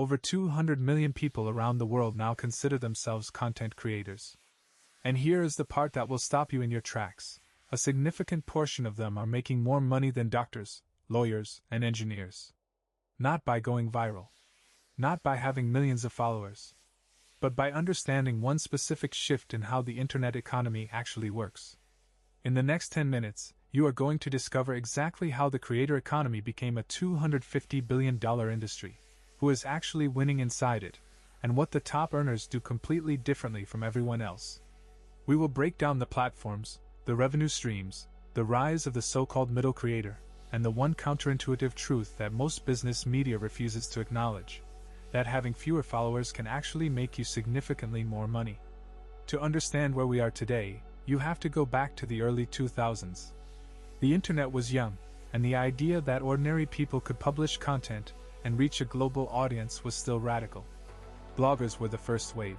Over 200 million people around the world now consider themselves content creators. And here is the part that will stop you in your tracks. A significant portion of them are making more money than doctors, lawyers, and engineers. Not by going viral. Not by having millions of followers. But by understanding one specific shift in how the internet economy actually works. In the next 10 minutes, you are going to discover exactly how the creator economy became a $250 billion industry, who is actually winning inside it, and what the top earners do completely differently from everyone else. We will break down the platforms, the revenue streams, the rise of the so-called middle creator, and the one counterintuitive truth that most business media refuses to acknowledge, that having fewer followers can actually make you significantly more money. To understand where we are today, you have to go back to the early 2000s. The internet was young, and the idea that ordinary people could publish content and reach a global audience was still radical. Bloggers were the first wave.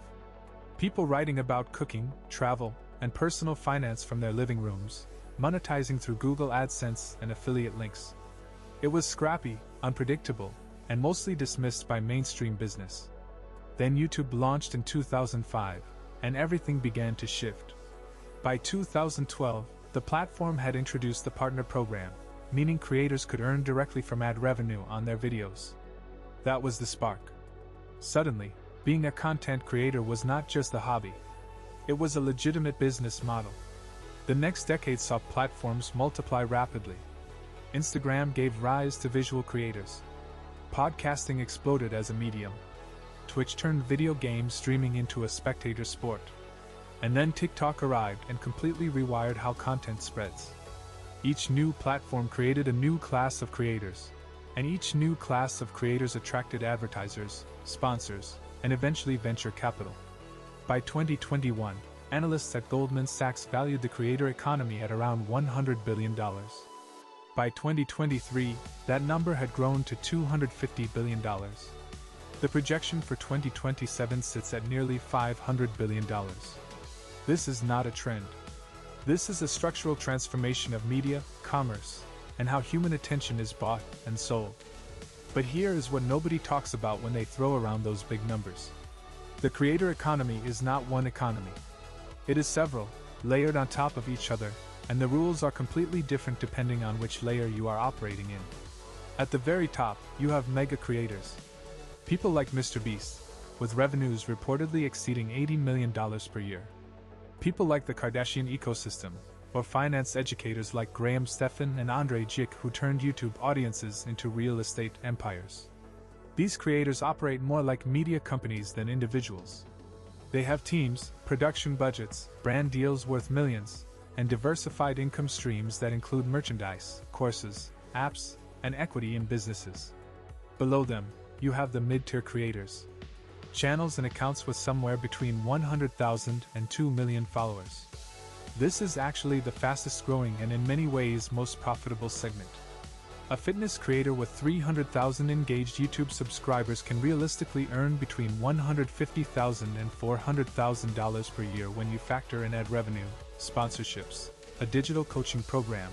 People writing about cooking, travel, and personal finance from their living rooms, monetizing through Google AdSense and affiliate links. It was scrappy, unpredictable, and mostly dismissed by mainstream business. Then YouTube launched in 2005, and everything began to shift. By 2012, the platform had introduced the partner program, meaning creators could earn directly from ad revenue on their videos. That was the spark. Suddenly, being a content creator was not just a hobby. It was a legitimate business model. The next decade saw platforms multiply rapidly. Instagram gave rise to visual creators. Podcasting exploded as a medium. Twitch turned video game streaming into a spectator sport. And then TikTok arrived and completely rewired how content spreads. Each new platform created a new class of creators, and each new class of creators attracted advertisers, sponsors, and eventually venture capital. By 2021, analysts at Goldman Sachs valued the creator economy at around $100 billion. By 2023, that number had grown to $250 billion. The projection for 2027 sits at nearly $500 billion. This is not a trend. This is a structural transformation of media, commerce, and how human attention is bought and sold. But here is what nobody talks about when they throw around those big numbers. The creator economy is not one economy. It is several, layered on top of each other, and the rules are completely different depending on which layer you are operating in. At the very top, you have mega creators. People like MrBeast, with revenues reportedly exceeding $80 million per year. People like the Kardashian ecosystem, or finance educators like Graham Stephan and Andrei Jikh who turned YouTube audiences into real estate empires. These creators operate more like media companies than individuals. They have teams, production budgets, brand deals worth millions, and diversified income streams that include merchandise, courses, apps, and equity in businesses. Below them, you have the mid-tier creators. Channels and accounts with somewhere between 100,000 and 2 million followers. This is actually the fastest growing and in many ways most profitable segment. A fitness creator with 300,000 engaged YouTube subscribers can realistically earn between $150,000 and $400,000 per year when you factor in ad revenue, sponsorships, a digital coaching program,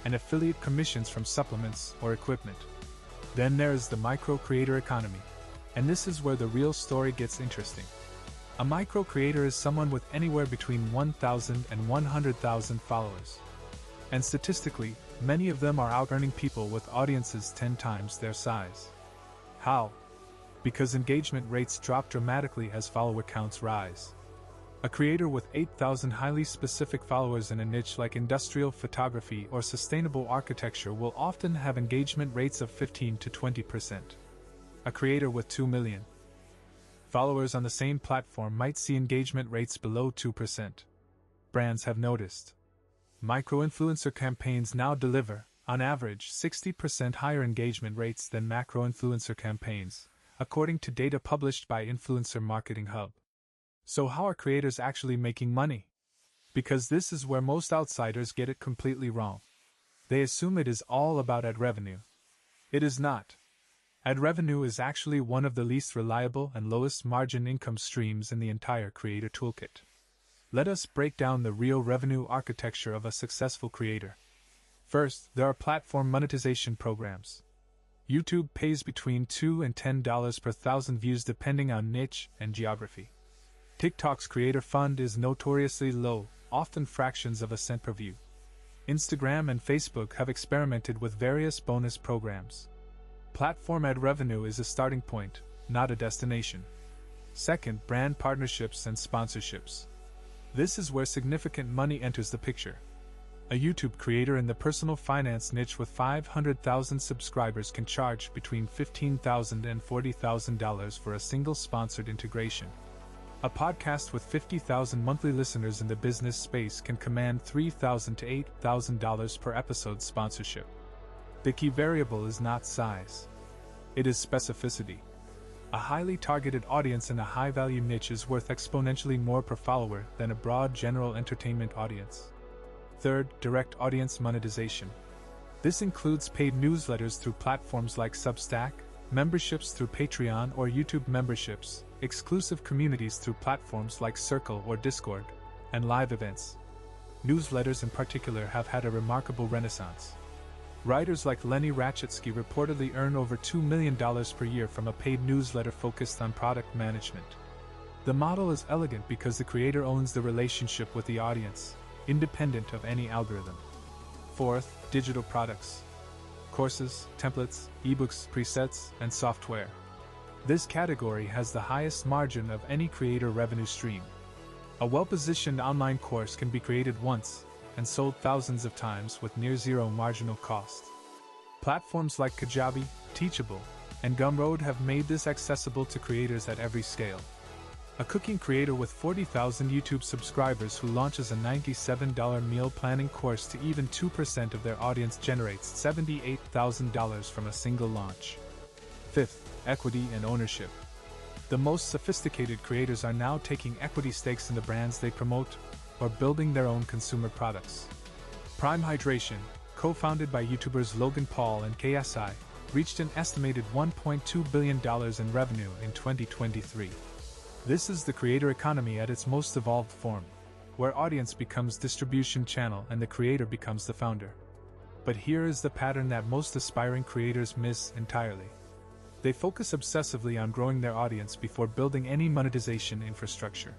and affiliate commissions from supplements or equipment. Then there is the micro creator economy. And this is where the real story gets interesting. A micro creator is someone with anywhere between 1,000 and 100,000 followers. And statistically, many of them are out-earning people with audiences 10 times their size. How? Because engagement rates drop dramatically as follower counts rise. A creator with 8,000 highly specific followers in a niche like industrial photography or sustainable architecture will often have engagement rates of 15 to 20%. A creator with 2 million followers on the same platform might see engagement rates below 2%. Brands have noticed. Micro-influencer campaigns now deliver, on average, 60% higher engagement rates than macro-influencer campaigns, according to data published by Influencer Marketing Hub. So how are creators actually making money? Because this is where most outsiders get it completely wrong. They assume it is all about ad revenue. It is not. Ad revenue is actually one of the least reliable and lowest margin income streams in the entire creator toolkit. Let us break down the real revenue architecture of a successful creator. First, there are platform monetization programs. YouTube pays between $2 and $10 per thousand views depending on niche and geography. TikTok's creator fund is notoriously low, often fractions of a cent per view. Instagram and Facebook have experimented with various bonus programs. Platform ad revenue is a starting point, not a destination. Second, brand partnerships and sponsorships. This is where significant money enters the picture. A YouTube creator in the personal finance niche with 500,000 subscribers can charge between $15,000 and $40,000 for a single sponsored integration. A podcast with 50,000 monthly listeners in the business space can command $3,000 to $8,000 per episode sponsorship. The key variable is not size. It is specificity. A highly targeted audience in a high-value niche is worth exponentially more per follower than a broad general entertainment audience. Third, direct audience monetization. This includes paid newsletters through platforms like Substack, memberships through Patreon or YouTube memberships, exclusive communities through platforms like Circle or Discord, and live events. Newsletters in particular have had a remarkable renaissance. Writers like Lenny Ratchetsky reportedly earn over $2 million per year from a paid newsletter focused on product management. The model is elegant because the creator owns the relationship with the audience, independent of any algorithm. Fourth, digital products. Courses, templates, ebooks, presets, and software. This category has the highest margin of any creator revenue stream. A well-positioned online course can be created once and sold thousands of times with near zero marginal cost. Platforms like Kajabi, Teachable, and Gumroad have made this accessible to creators at every scale. A cooking creator with 40,000 YouTube subscribers who launches a $97 meal planning course to even 2% of their audience generates $78,000 from a single launch. Fifth, equity and ownership. The most sophisticated creators are now taking equity stakes in the brands they promote or building their own consumer products. Prime Hydration, co-founded by YouTubers Logan Paul and KSI, reached an estimated $1.2 billion in revenue in 2023. This is the creator economy at its most evolved form, where audience becomes distribution channel and the creator becomes the founder. But here is the pattern that most aspiring creators miss entirely. They focus obsessively on growing their audience before building any monetization infrastructure.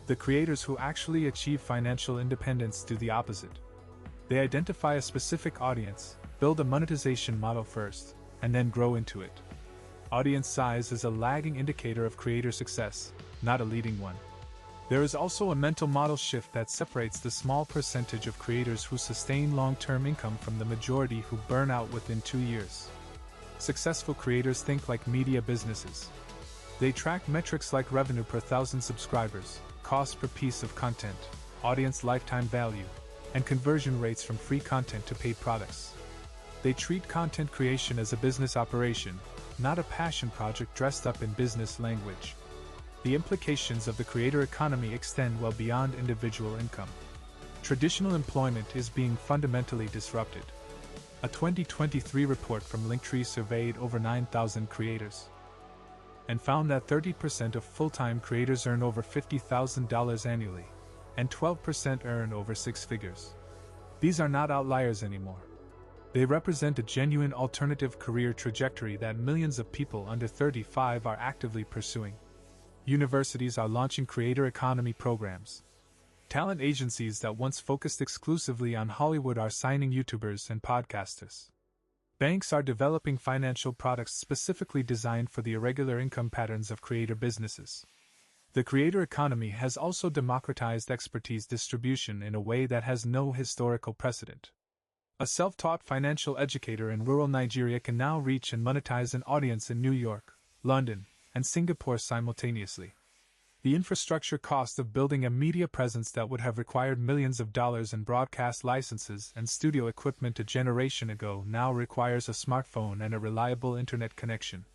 The creators who actually achieve financial independence do the opposite. They identify a specific audience, build a monetization model first, and then grow into it. Audience size is a lagging indicator of creator success, not a leading one. There is also a mental model shift that separates the small percentage of creators who sustain long-term income from the majority who burn out within 2 years. Successful creators think like media businesses. They track metrics like revenue per thousand subscribers, cost per piece of content, audience lifetime value, and conversion rates from free content to paid products. They treat content creation as a business operation, not a passion project dressed up in business language. The implications of the creator economy extend well beyond individual income. Traditional employment is being fundamentally disrupted. A 2023 report from Linktree surveyed over 9,000 creators and found that 30% of full-time creators earn over $50,000 annually, and 12% earn over six figures. These are not outliers anymore. They represent a genuine alternative career trajectory that millions of people under 35 are actively pursuing. Universities are launching creator economy programs. Talent agencies that once focused exclusively on Hollywood are signing YouTubers and podcasters. Banks are developing financial products specifically designed for the irregular income patterns of creator businesses. The creator economy has also democratized expertise distribution in a way that has no historical precedent. A self-taught financial educator in rural Nigeria can now reach and monetize an audience in New York, London, and Singapore simultaneously. The infrastructure cost of building a media presence that would have required millions of dollars in broadcast licenses and studio equipment a generation ago now requires a smartphone and a reliable internet connection.